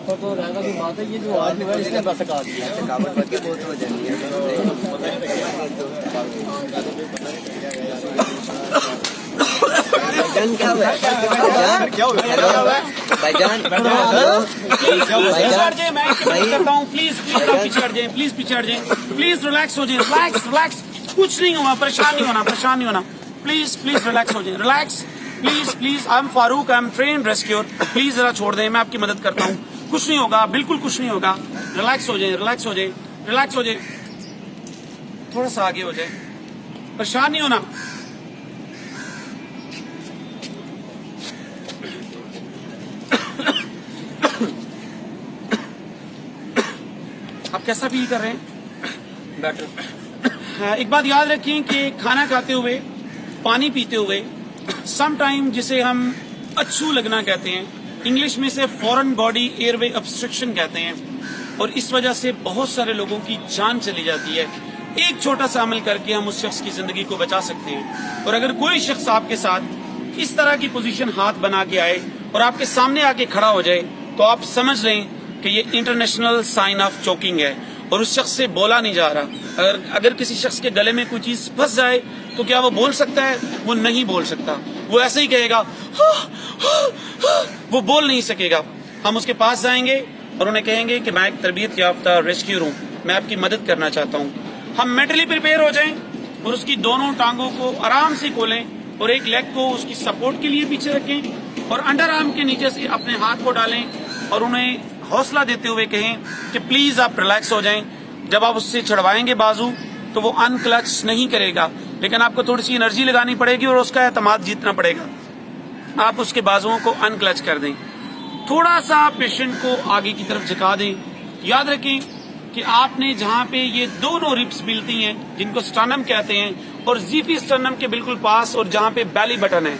تو رہنا کی بات ہے، یہ جو آج ہوا ہے اس نے بس کہا دیا تھکاوٹ باقی بہت ہو جاتی ہے. جان کیا ہوا ہے بھائی جان؟ پلیز پیچھے ہٹ جائیں، پلیز ریلیکس ہو جائیں، ریلیکس، کچھ نہیں ہوا، پریشان نہیں ہونا، پلیز ریلیکس ہو جائیں، relax, please I am Farooq, I am trained rescuer, please ذرا چھوڑ دیں، میں آپ کی مدد کرتا ہوں، کچھ نہیں ہوگا، بالکل کچھ نہیں ہوگا، ریلیکس ہو جائیں، تھوڑا سا آگے ہو جائیں، پریشان نہیں ہونا. آپ کیسا فیل کر رہے ہیں؟ بیٹر. ایک بات یاد رکھیں کہ کھانا کھاتے ہوئے، پانی پیتے ہوئے سم ٹائم جسے ہم اچھو لگنا کہتے ہیں، انگلش میں سے فورن باڈی ایئر وے obstruction کہتے ہیں، اور اس وجہ سے بہت سارے لوگوں کی جان چلی جاتی ہے. ایک چھوٹا سا عمل کر کے ہم اس شخص کی زندگی کو بچا سکتے ہیں. اور اگر کوئی شخص آپ کے ساتھ اس طرح کی پوزیشن ہاتھ بنا کے آئے اور آپ کے سامنے آ کے کھڑا ہو جائے تو آپ سمجھ لیں کہ یہ انٹرنیشنل سائن آف چوکنگ ہے اور اس شخص سے بولا نہیں جا رہا. اگر کسی شخص کے گلے میں کوئی چیز پھنس جائے تو کیا وہ بول سکتا ہے؟ وہ نہیں بول سکتا، وہ ایسے ہی کہے گا، وہ بول نہیں سکے گا. ہم اس کے پاس جائیں گے اور انہیں کہیں گے کہ میں ایک تربیت یافتہ ریسکیور ہوں، میں آپ کی مدد کرنا چاہتا ہوں. ہم مینٹلی پریپیئر ہو جائیں اور اس کی دونوں ٹانگوں کو آرام سے کھولیں اور ایک لیگ کو اس کی سپورٹ کے لیے پیچھے رکھیں اور انڈر آرم کے نیچے سے اپنے ہاتھ کو ڈالیں اور انہیں حوصلہ دیتے ہوئے کہیں کہ پلیز آپ ریلیکس ہو جائیں. جب آپ اس سے چھڑوائیں گے بازو تو وہ انکلچ نہیں کرے گا، لیکن آپ کو تھوڑی سی انرجی لگانی پڑے گی اور اس کا اعتماد جیتنا پڑے گا. آپ اس کے بازوؤں کو انکلچ کر دیں، تھوڑا سا پیشنٹ کو آگے کی طرف جھکا دیں. یاد رکھیں کہ آپ نے جہاں پہ یہ دونوں ربس ملتی ہیں جن کو سٹرنم کہتے ہیں اور زیفی سٹرنم کے بالکل پاس اور جہاں پہ بیلی بٹن ہے،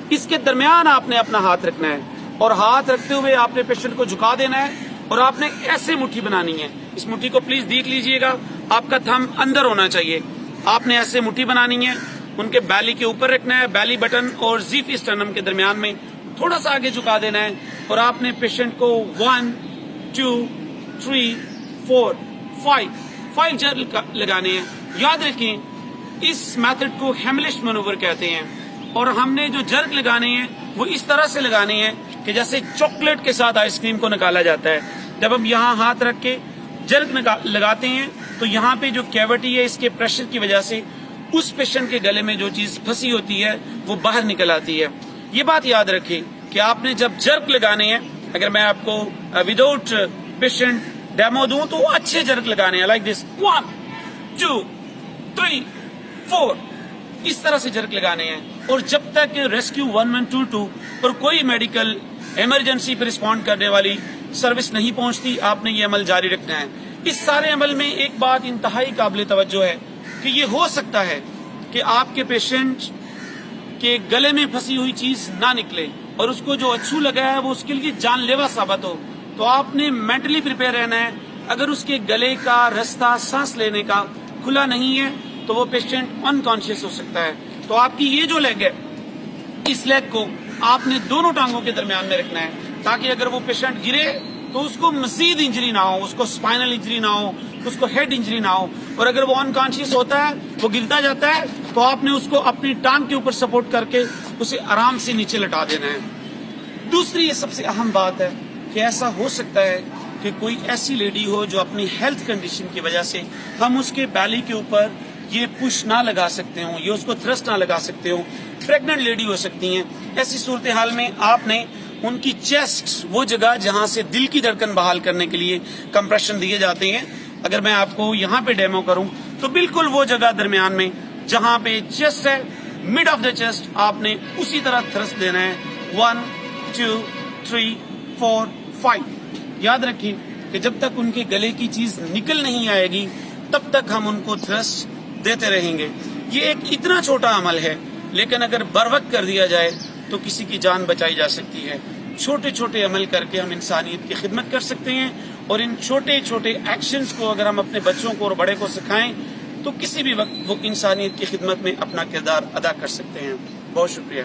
اس کے درمیان آپ نے اپنا ہاتھ رکھنا ہے اور ہاتھ رکھتے ہوئے آپ نے پیشنٹ کو جھکا دینا ہے اور آپ نے ایسے مٹھی بنانی ہے. اس مٹھی کو پلیز دیکھ لیجئے گا، آپ کا تھم اندر ہونا چاہیے. آپ نے ایسے مٹھی بنانی ہے، ان کے بیلی کے اوپر رکھنا ہے، بیلی بٹن اور زیفی سٹرنم کے درمیان میں تھوڑا سا آگے جھکا دینا ہے اور آپ نے پیشنٹ کو 1 2 3 4 5 جرک لگانے ہیں. یاد رکھیں اس میتھڈ کو ہیملش مینوور کہتے ہیں اور ہم نے جو جرک لگانے ہیں وہ اس طرح سے لگانے ہیں کہ جیسے چاکلیٹ کے ساتھ آئس کریم کو نکالا جاتا ہے. جب ہم یہاں ہاتھ رکھ کے جرک لگاتے ہیں تو یہاں پہ جو کیوٹی ہے اس کے پریشر کی وجہ سے اس پیشنٹ کے گلے میں جو چیز پھنسی ہوتی ہے وہ باہر نکل آتی ہے. یہ بات یاد رکھیں کہ آپ نے جب جرک لگانے ہیں، اگر میں آپ کو وداؤٹ پیشنٹ ڈیمو دوں تو اچھے جرک لگانے ہیں، لائک دس 1 2 3 4 اس طرح سے جرک لگانے ہیں. اور جب تک ریسکیو 1122 اور کوئی میڈیکل ایمرجنسی پہ رسپونڈ کرنے والی سروس نہیں پہنچتی آپ نے یہ عمل جاری رکھنا ہے. اس سارے عمل میں ایک بات انتہائی قابل توجہ ہے کہ یہ ہو سکتا ہے کہ آپ کے پیشنٹ کے گلے میں پھنسی ہوئی چیز نہ نکلے اور اس کو جو اچھو لگا ہے وہ اس کے لیے جان لیوا ثابت ہو. تو آپ نے مینٹلی پریپیئر رہنا ہے. اگر اس کے گلے کا رستہ سانس لینے کا کھلا نہیں ہے تو وہ پیشنٹ انکانشیس ہو سکتا ہے. تو آپ کی یہ جو لیگ ہے اس لیگ کو آپ نے دونوں ٹانگوں کے درمیان میں رکھنا ہے تاکہ اگر وہ پیشنٹ گرے تو اس کو مزید انجری نہ ہو، اس کو اسپائنل انجری نہ ہو، اس کو ہیڈ انجری نہ ہو. اور اگر وہ انکانشیس ہوتا ہے، وہ گرتا جاتا ہے تو آپ نے اس کو اپنی ٹانگ کے اوپر سپورٹ کر کے اسے آرام سے نیچے لٹا دینا ہے. دوسری یہ سب سے اہم بات ہے کہ ایسا ہو سکتا ہے کہ کوئی ایسی لیڈی ہو جو اپنی ہیلتھ کنڈیشن کی وجہ سے ہم اس کے بیلی کے اوپر یہ پش نہ لگا سکتے ہوں، یہ اس کو تھرسٹ نہ لگا سکتے ہوں. پریگننٹ لیڈی ہو سکتی ہیں. ایسی صورتحال میں آپ نے ان کی چیسٹ، وہ جگہ جہاں سے دل کی دھڑکن بحال کرنے کے لیے کمپریشن دیے جاتے ہیں، اگر میں آپ کو یہاں پہ ڈیمو کروں تو بالکل وہ جگہ درمیان میں جہاں پہ چیسٹ ہے، مڈ آف دا چیسٹ، آپ نے اسی طرح تھرسٹ دینا ہے. 1 2 3 4 5. یاد رکھیں کہ جب تک ان کے گلے کی چیز نکل نہیں آئے گی تب تک ہم ان کو تھرسٹ دیتے رہیں گے. یہ ایک اتنا چھوٹا عمل ہے لیکن اگر بر وقت کر دیا جائے تو کسی کی جان بچائی جا سکتی ہے. چھوٹے چھوٹے عمل کر کے ہم انسانیت کی خدمت کر سکتے ہیں اور ان چھوٹے چھوٹے ایکشنز کو اگر ہم اپنے بچوں کو اور بڑے کو سکھائیں تو کسی بھی وقت وہ انسانیت کی خدمت میں اپنا کردار ادا کر سکتے ہیں. بہت شکریہ.